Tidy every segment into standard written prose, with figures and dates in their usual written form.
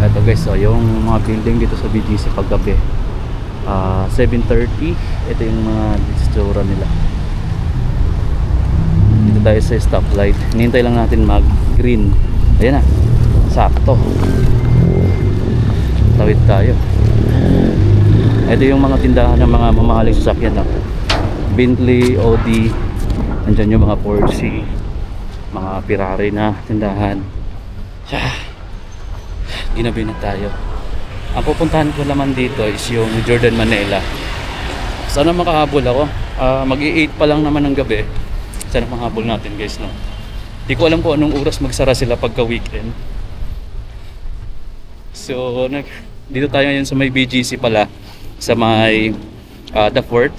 Ito guys, so yung mga building dito sa BGC paggabi 7:30. Ito yung mga itsura nila. Dito tayo sa stoplight. Hinihintay lang natin mag green. Ayan na, sakto. Tawid tayo. Ito yung mga tindahan ng mga mamahaling sasakyan, no? Bentley, Audi, andyan yung mga Porsche, mga Ferrari na tindahan. Ginabi na tayo. Ang pupuntahan ko naman dito is yung Jordan Manila. Sana makahabol ako. Mag-i-8 pa lang naman ng gabi. Sana makahabol natin guys, no? Di ko alam kung anong oras magsara sila pagka weekend. So dito tayo ngayon sa may BGC pala, sa may The Fort.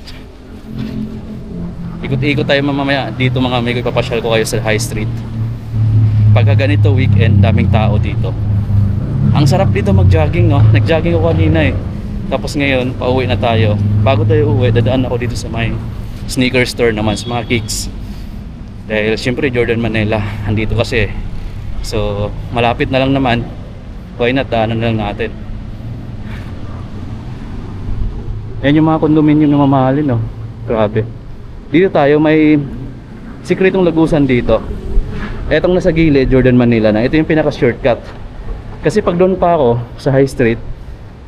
Ikot-ikot tayo mamaya dito mga amigo. Ipapasyal ko kayo sa High Street. Pagka ganito weekend, daming tao dito. Ang sarap dito mag-jogging, no? Nag-jogging ako kanina eh. Tapos ngayon, pauwi na tayo. Bago tayo uwi, dadaan ako dito sa may sneaker store naman, sa mga kicks. Dahil syempre Jordan Manila, andito kasi. So, malapit na lang naman. Why not, ano na lang natin. Yan yung mga condominium na mamahalin, no? Grabe. Dito tayo, may sikretong lagusan dito. Etong nasa gilid, Jordan Manila na. Ito yung pinaka-shortcut. Kasi pag doon pa ako sa High Street,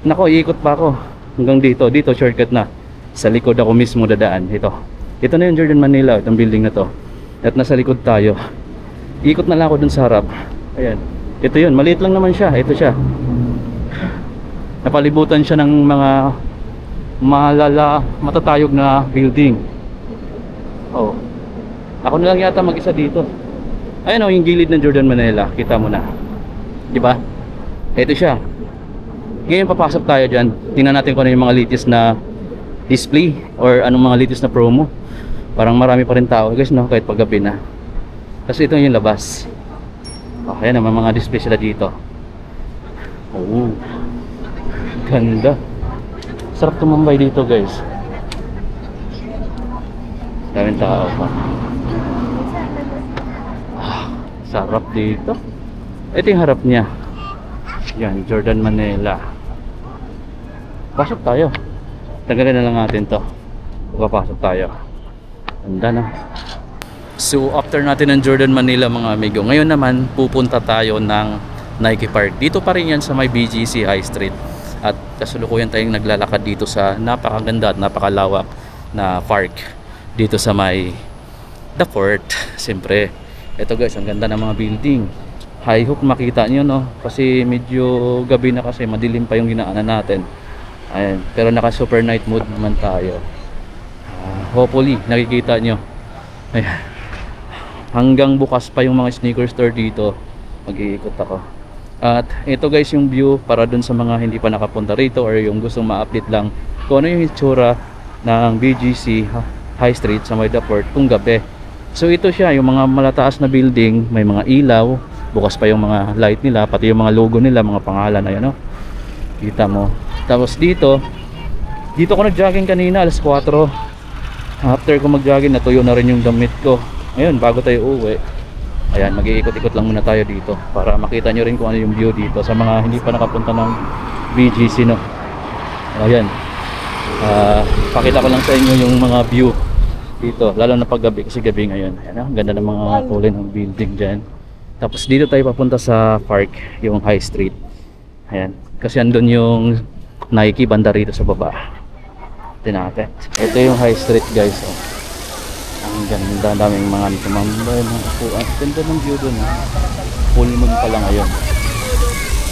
nako, iikot pa ako hanggang dito. Dito shortcut na. Sa likod ako mismo dadaan. Ito na yung Jordan Manila, itong building na to. At nasa likod tayo. Iikot na lang ako dun sa harap. Ayan. Ito yun, maliit lang naman siya. Ito siya. Napalibutan siya ng mga matatayog na building. Oh. Ako na lang yata mag-isa dito. Ayan o, yung gilid ng Jordan Manila. Kita mo na. Diba? Ito siya. Ngayon papasok tayo dyan. Tingnan natin kung ano yung mga latest na display or anong mga latest na promo. Parang marami pa rin tao guys, no? Kahit paggabi na. Kasi ito yung labas. Ayan naman mga display sila dito. Oh, ganda. Sarap tumambay dito guys. Daming tao pa. Sarap dito. Ito yung harap niya. Yan, Jordan Manila. Pasok tayo. Tagalin na lang natin to. Papasok tayo. Ganda na. So after natin ng Jordan Manila mga amigo, ngayon naman pupunta tayo ng Nike Park. Dito pa rin yan sa may BGC High Street. At kasalukuyan tayong naglalakad dito sa napakaganda at napakalawak na park. Dito sa may The Fort. Siyempre, ito guys, ang ganda ng mga building. I hope makita nyo, no? Kasi medyo gabi na kasi, madilim pa yung ginaanan natin. Ayan. Pero naka super night mode naman tayo. Hopefully nakikita nyo. Ayan. Hanggang bukas pa yung mga sneaker store dito. Mag-iikot ako. At ito guys yung view para dun sa mga hindi pa nakapunta rito or yung gustong ma-update lang kung ano yung itsura ng BGC High Street sa may The Fort kung gabi. So ito siya, yung mga malataas na building, may mga ilaw. Bukas pa yung mga light nila, pati yung mga logo nila, mga pangalan na yan, no? Kita mo. Tapos dito ako nag-jogging kanina, alas 4. After ko mag-jogging, natuyo na rin yung damit ko. Ngayon, bago tayo uwi, ayan, mag-iikot-ikot lang muna tayo dito para makita nyo rin kung ano yung view dito sa mga hindi pa nakapunta ng BGC, no? Ayan. Pakita ko lang sa inyo yung mga view dito, lalo na pag gabi kasi gabi ngayon. Ayan, ang ganda ng mga kulay ng building dyan. Tapos dito tayo papunta sa park, yung High Street. Ayan, kasi andun yung Nike banda rito sa baba. Tinapit. Ito yung High Street guys, oh. Ang ganda, daming mga tumambay, mga upuan. Ganda ng view dun, ha? Full moon pa lang ngayon.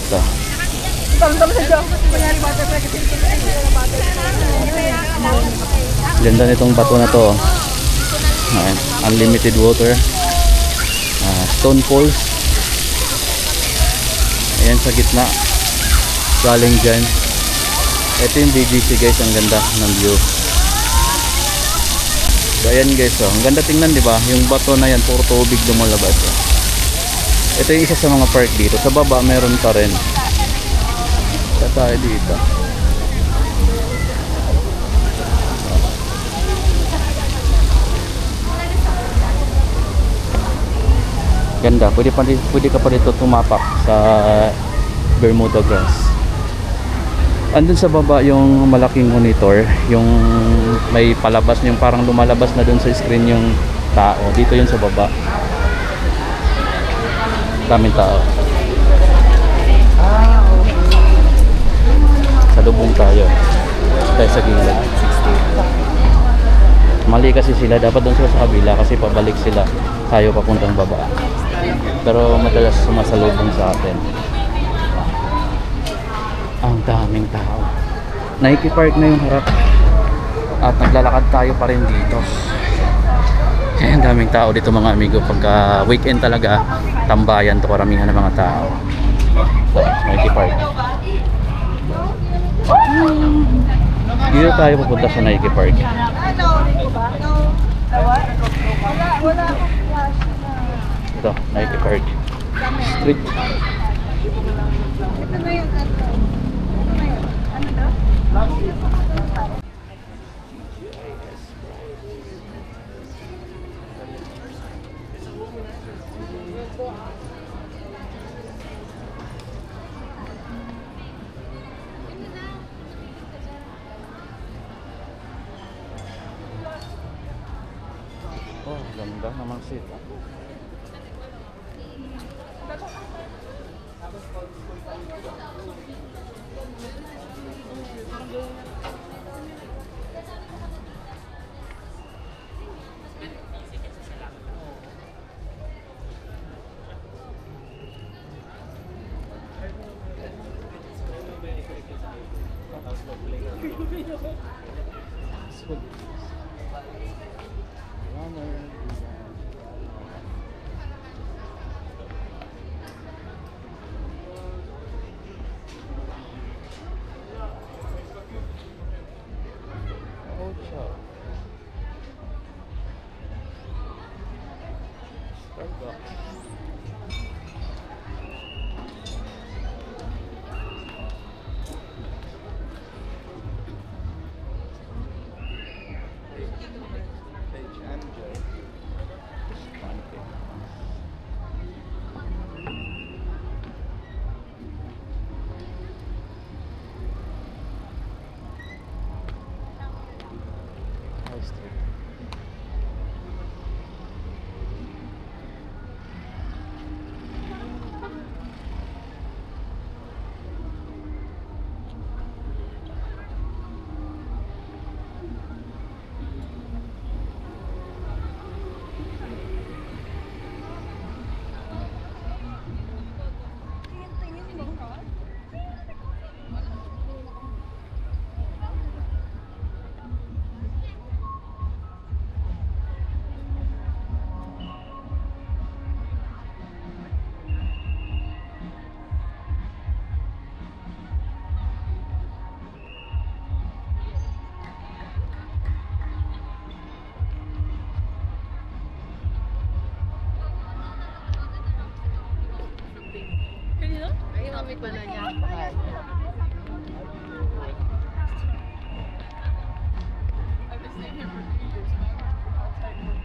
Ito. Ganda nitong bato na to. Ayan, unlimited water. Stone falls. Ayan sa gitna. Galing dyan. Ito yung BGC guys, ang ganda ng view. So ayan guys, oh, ang ganda tingnan, di ba? Yung bato na yan, puro tubig lumalabas. Oh. Ito yung isa sa mga park dito. Sa baba meron pa rin. Sa tayo dito. Ganda, pwede ka pa dito tumapak sa Bermuda grass. Andun sa baba yung malaking monitor, yung may palabas, yung parang lumalabas na dun sa screen yung tao. Dito yun sa baba. Daming tao. Sa lubong tayo. Tayo sa gilid. Mali kasi sila, dapat doon sila sa kabila kasi pabalik sila. Tayo papuntang baba. Pero madalas sumasalubong sa atin. Ang daming tao. Nakikipark na yung harap. At naglalakad tayo pa rin dito. Ang daming tao dito mga amigo. Pagka weekend talaga, tambayan to, karamihan ng mga tao. So, nakikipark. Dito tayo pupunta sa Nike Park. Ito, Nike Park Street. Oh, ganda naman sila. Ginamit ba na niya? I've been staying here for 3 years now. Outside work.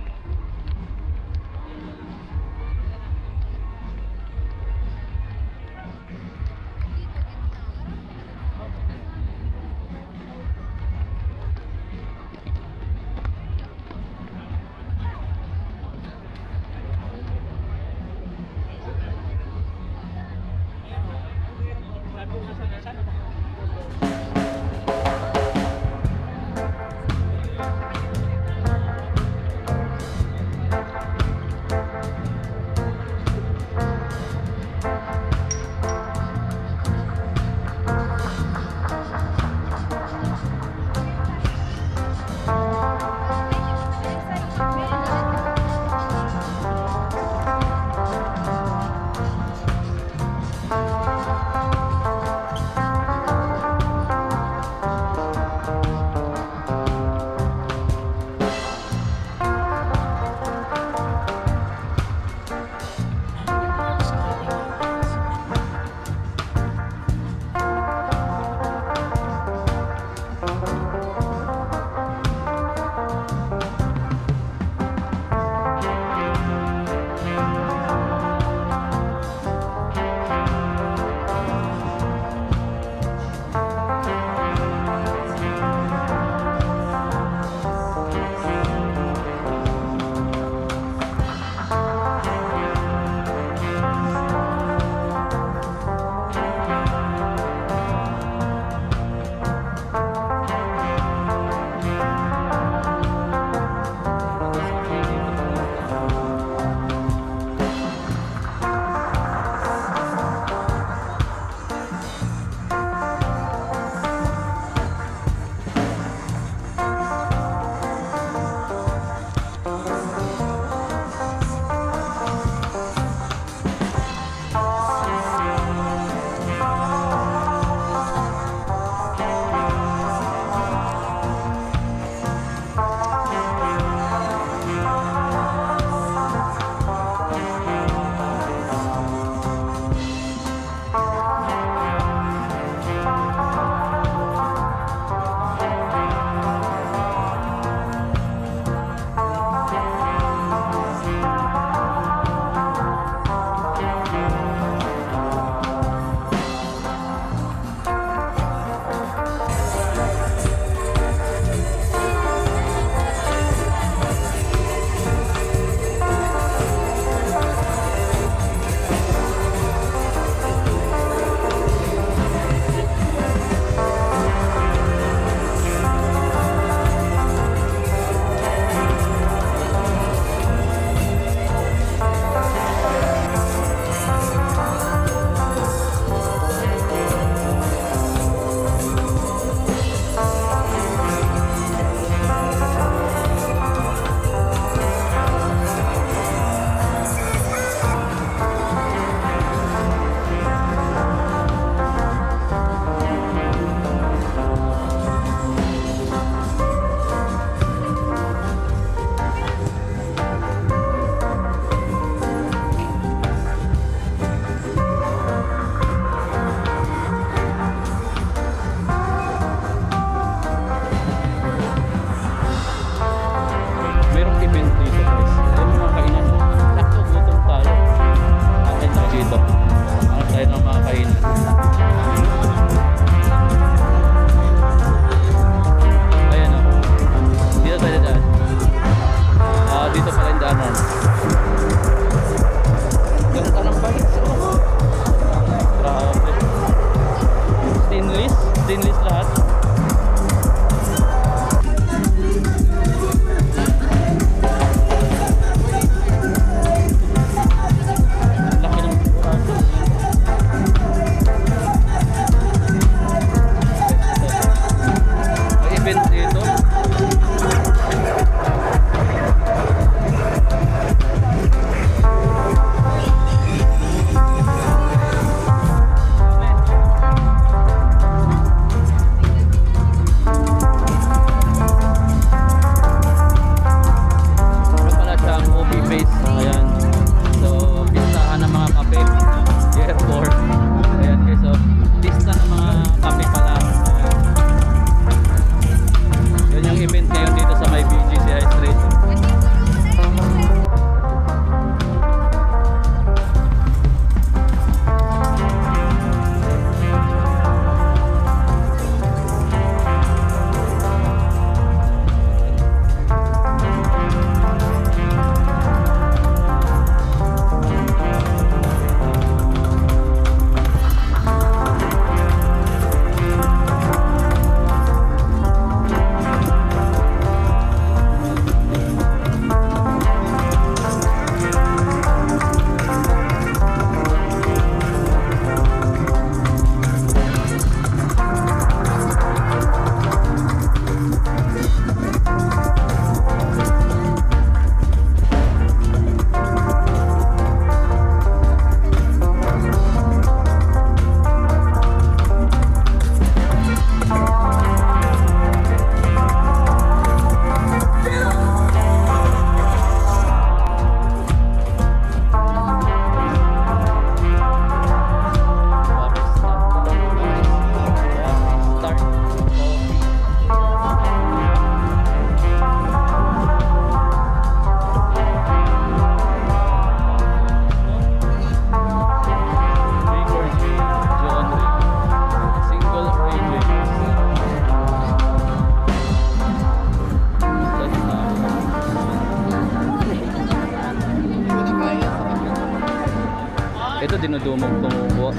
dumugtong with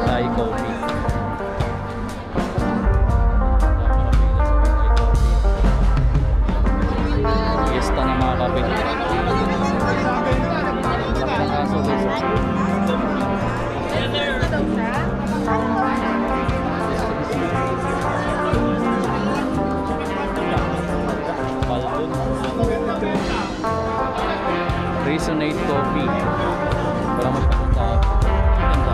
Thai coffee. Fiesta ng mga kape. Kaso guys, Resonate Coffee. Para magpapunta. Ganda.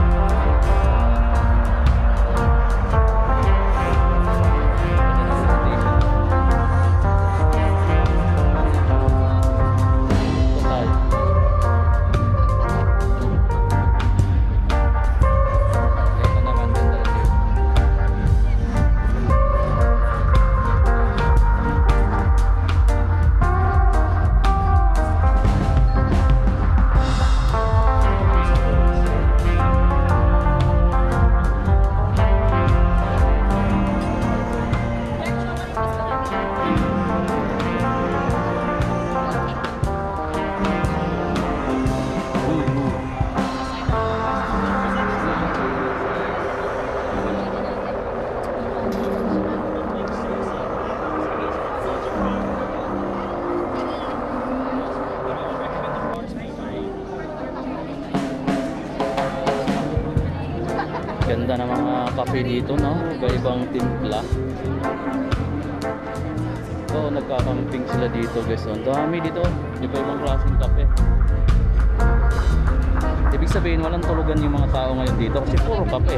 Ito tayo. Ito naman ganda rin. Ganda ng mga kape dito, no? Iba-ibang timpla. So, nagkakamping sila dito, guys. Ang dami dito. Iba-ibang klaseng kape. Ibig sabihin, walang tulugan yung mga tao ngayon dito kasi puro kape.